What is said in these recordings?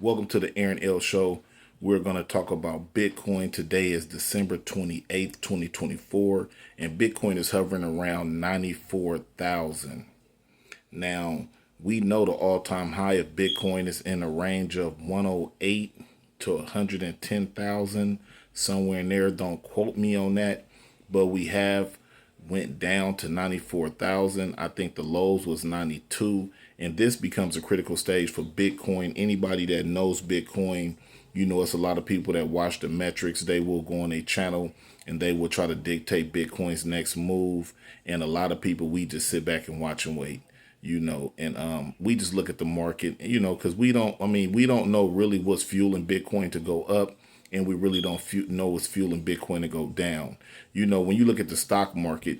Welcome to the Aaron L. Show. We're going to talk about Bitcoin. Today is December 28th, 2024, and Bitcoin is hovering around 94,000. Now, we know the all-time high of Bitcoin is in a range of 108 to 110,000, somewhere in there. Don't quote me on that, but we have went down to 94,000. I think the lows was 92, and this becomes a critical stage for Bitcoin. Anybody that knows Bitcoin, it's a lot of people that watch the metrics. They will go on a channel and they will try to dictate Bitcoin's next move. And a lot of people, we just sit back and watch and wait, and we just look at the market, because we don't know really what's fueling Bitcoin to go up, and we really don't know what's fueling Bitcoin to go down. When you look at the stock market,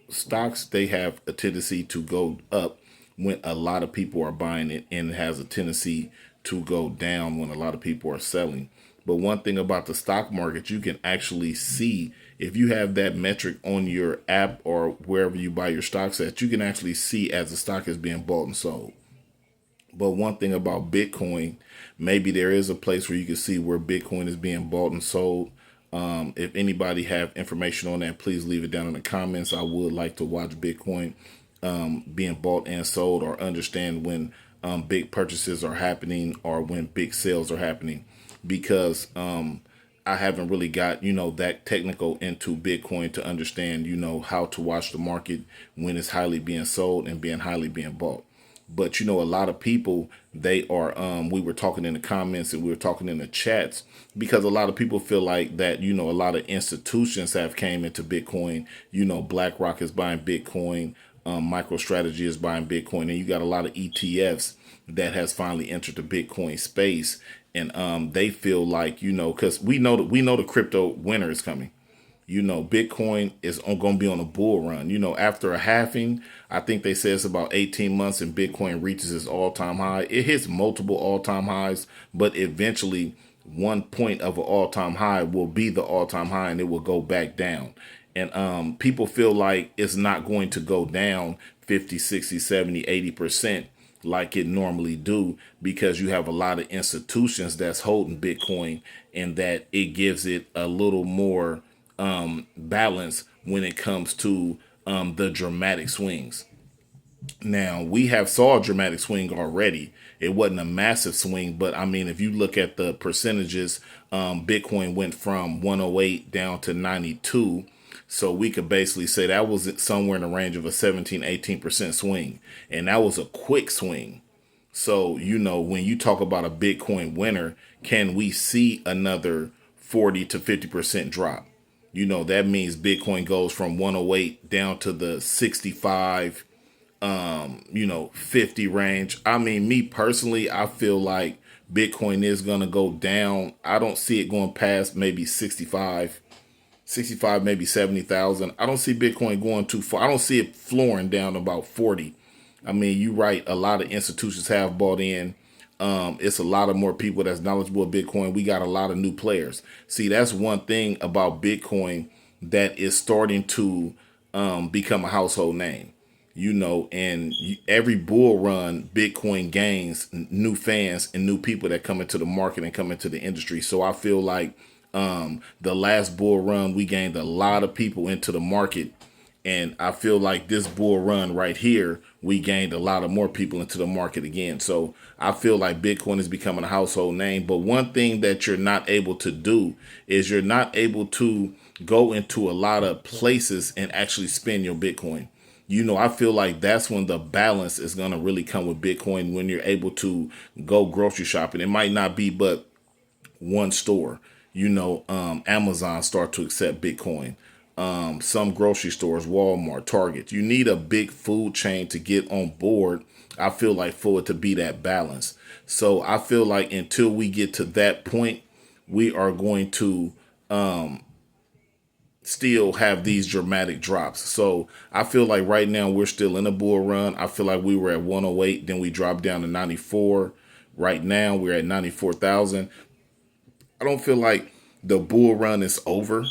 stocks, they have a tendency to go up when a lot of people are buying it, and it has a tendency to go down when a lot of people are selling. But one thing about the stock market, you can actually see, if you have that metric on your app or wherever you buy your stocks at, you can actually see as the stock is being bought and sold. But one thing about Bitcoin, maybe there is a place where you can see where Bitcoin is being bought and sold. If anybody have information on that, please leave it down in the comments. I would like to watch Bitcoin being bought and sold, or understand when big purchases are happening or when big sales are happening, because I haven't really got, that technical into Bitcoin to understand, how to watch the market when it's highly being sold and being highly being bought. But, a lot of people, they are, we were talking in the comments and we were talking in the chats, because a lot of people feel like that, a lot of institutions have came into Bitcoin. BlackRock is buying Bitcoin. MicroStrategy is buying Bitcoin, and you got a lot of ETFs that has finally entered the Bitcoin space. And they feel like, because we know the crypto winter is coming. Bitcoin is going to be on a bull run. After a halving, I think they say it's about 18 months and Bitcoin reaches its all-time high. It hits multiple all-time highs, but eventually one point of an all-time high will be the all-time high, and it will go back down. And people feel like it's not going to go down 50, 60, 70, 80% like it normally do, because you have a lot of institutions that's holding Bitcoin, and that it gives it a little more balance when it comes to the dramatic swings. Now, we have saw a dramatic swing already. It wasn't a massive swing, but I mean, if you look at the percentages, Bitcoin went from 108 down to 92. So we could basically say that was somewhere in the range of a 17, 18% swing. And that was a quick swing. So, when you talk about a Bitcoin winner, can we see another 40 to 50% drop? That means Bitcoin goes from 108 down to the 65, 50 range. I mean, me personally, I feel like Bitcoin is going to go down. I don't see it going past maybe 65, maybe 70,000. I don't see Bitcoin going too far. I don't see it flooring down to about 40. I mean, you're right. A lot of institutions have bought in. It's a lot of more people that's knowledgeable of Bitcoin. We got a lot of new players. See, that's one thing about Bitcoin that is starting to become a household name. And every bull run, Bitcoin gains new fans and new people that come into the market and come into the industry. So I feel like the last bull run, we gained a lot of people into the market. And I feel like this bull run right here, we gained a lot of more people into the market again. So I feel like Bitcoin is becoming a household name. But one thing that you're not able to do is you're not able to go into a lot of places and actually spend your Bitcoin. I feel like that's when the balance is going to really come with Bitcoin, when you're able to go grocery shopping. It might not be but one store. Amazon start to accept Bitcoin. Some grocery stores, Walmart, Target. You need a big food chain to get on board, I feel like, for it to be that balance. So I feel like until we get to that point, we are going to still have these dramatic drops. So I feel like right now we're still in a bull run. I feel like we were at 108, then we dropped down to 94. Right now we're at 94,000. I don't feel like the bull run is over.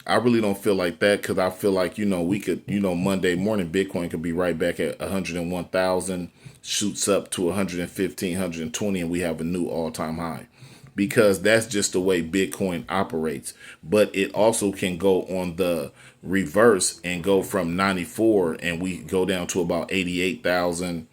I really don't feel like that, because I feel like, we could, Monday morning, Bitcoin could be right back at 101,000. shoots up to 115, 120, and we have a new all-time high, because that's just the way Bitcoin operates. But it also can go on the reverse and go from 94 and we go down to about 88,000,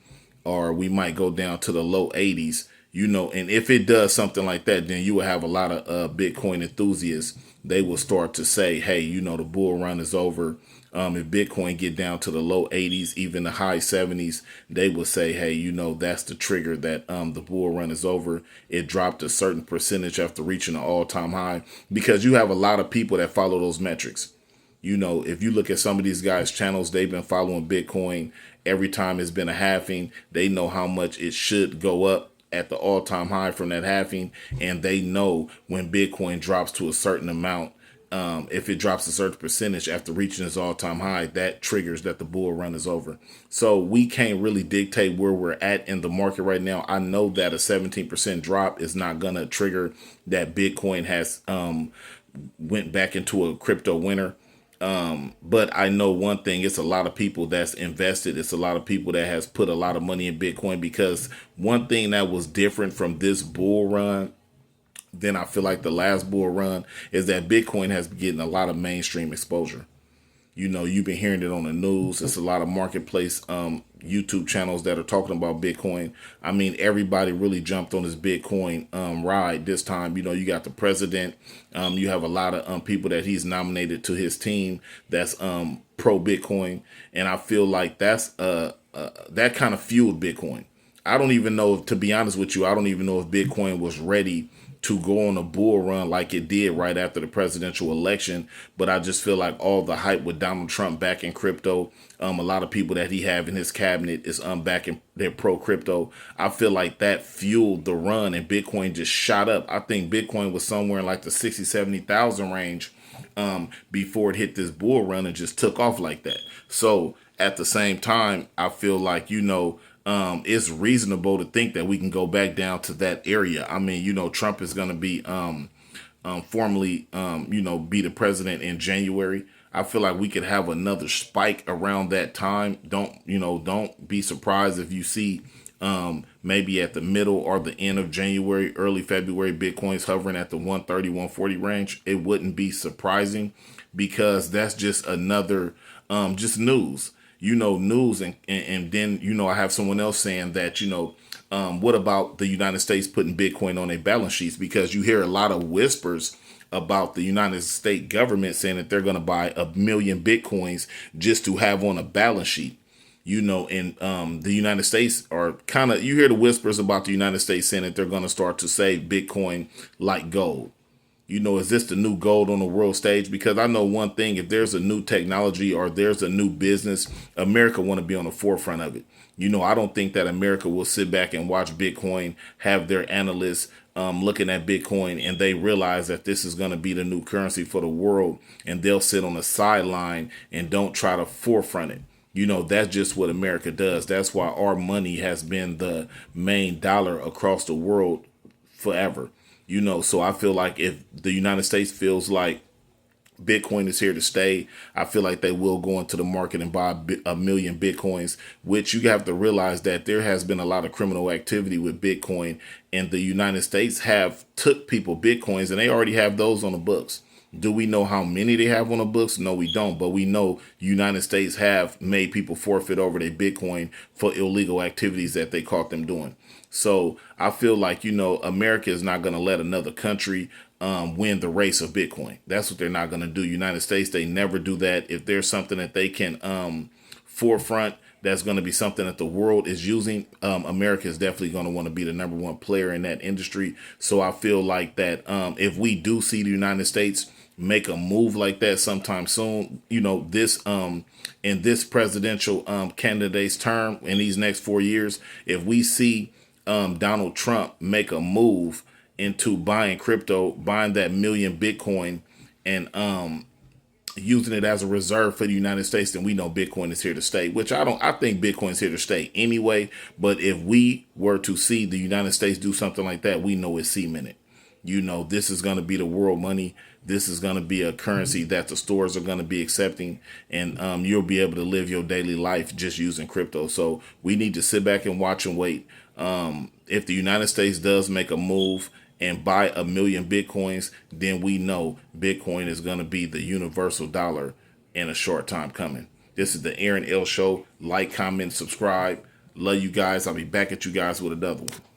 or we might go down to the low 80s, and if it does something like that, then you will have a lot of Bitcoin enthusiasts. They will start to say, hey, the bull run is over. If Bitcoin get down to the low 80s, even the high 70s, they will say, hey, that's the trigger that the bull run is over. It dropped a certain percentage after reaching an all-time high, because you have a lot of people that follow those metrics. If you look at some of these guys' channels, they've been following Bitcoin every time it's been a halving. They know how much it should go up at the all-time high from that halving, and they know when Bitcoin drops to a certain amount, if it drops a certain percentage after reaching its all-time high, that triggers that the bull run is over. So we can't really dictate where we're at in the market right now. I know that a 17% drop is not going to trigger that Bitcoin has went back into a crypto winter. But I know one thing, it's a lot of people that's invested. It's a lot of people that has put a lot of money in Bitcoin, because one thing that was different from this bull run than I feel like the last bull run is that Bitcoin has been getting a lot of mainstream exposure. You've been hearing it on the news. It's a lot of marketplace YouTube channels that are talking about Bitcoin. I mean, everybody really jumped on this Bitcoin ride this time. You got the president. You have a lot of people that he's nominated to his team that's pro Bitcoin. And I feel like that's that kind of fueled Bitcoin. I don't even know, to be honest with you, I don't even know if Bitcoin was ready to go on a bull run like it did right after the presidential election. But I just feel like all the hype with Donald Trump back in crypto, a lot of people that he have in his cabinet is back in their pro crypto. I feel like that fueled the run, and Bitcoin just shot up. I think Bitcoin was somewhere in like the 60, 70,000 range before it hit this bull run and just took off like that. So at the same time, I feel like, it's reasonable to think that we can go back down to that area. I mean, Trump is going to be formally, be the president in January. I feel like we could have another spike around that time. Don't be surprised if you see maybe at the middle or the end of January, early February, Bitcoin's hovering at the 130, 140 range. It wouldn't be surprising, because that's just another just news. News. And then, I have someone else saying that, what about the United States putting Bitcoin on their balance sheets? Because you hear a lot of whispers about the United States government saying that they're going to buy 1 million Bitcoins just to have on a balance sheet. And the United States are you hear the whispers about the United States saying that they're going to start to save Bitcoin like gold. Is this the new gold on the world stage? Because I know one thing, if there's a new technology or there's a new business, America want to be on the forefront of it. I don't think that America will sit back and watch Bitcoin, have their analysts looking at Bitcoin, and they realize that this is going to be the new currency for the world, and they'll sit on the sideline and don't try to forefront it. That's just what America does. That's why our money has been the main dollar across the world forever. So I feel like if the United States feels like Bitcoin is here to stay, I feel like they will go into the market and buy 1 million Bitcoins, which you have to realize that there has been a lot of criminal activity with Bitcoin, and the United States have took people Bitcoins, and they already have those on the books. Do we know how many they have on the books? No, we don't. But we know United States have made people forfeit over their Bitcoin for illegal activities that they caught them doing. So I feel like, America is not going to let another country win the race of Bitcoin. That's what they're not going to do. United States, they never do that. If there's something that they can forefront, that's going to be something that the world is using, America is definitely going to want to be the number one player in that industry. So I feel like that if we do see the United States make a move like that sometime soon, this in this presidential candidate's term in these next 4 years, if we see Donald Trump make a move into buying crypto, buying that 1 million Bitcoin, and using it as a reserve for the United States, then we know Bitcoin is here to stay, which I think Bitcoin is here to stay anyway. But if we were to see the United States do something like that, we know it's cemented. You know, this is going to be the world money. This is going to be a currency that the stores are going to be accepting, and you'll be able to live your daily life just using crypto. So we need to sit back and watch and wait. If the United States does make a move and buy 1 million Bitcoins, then we know Bitcoin is going to be the universal dollar in a short time coming. This is the Aaron L. Show. Like, comment, subscribe. Love you guys. I'll be back at you guys with another one.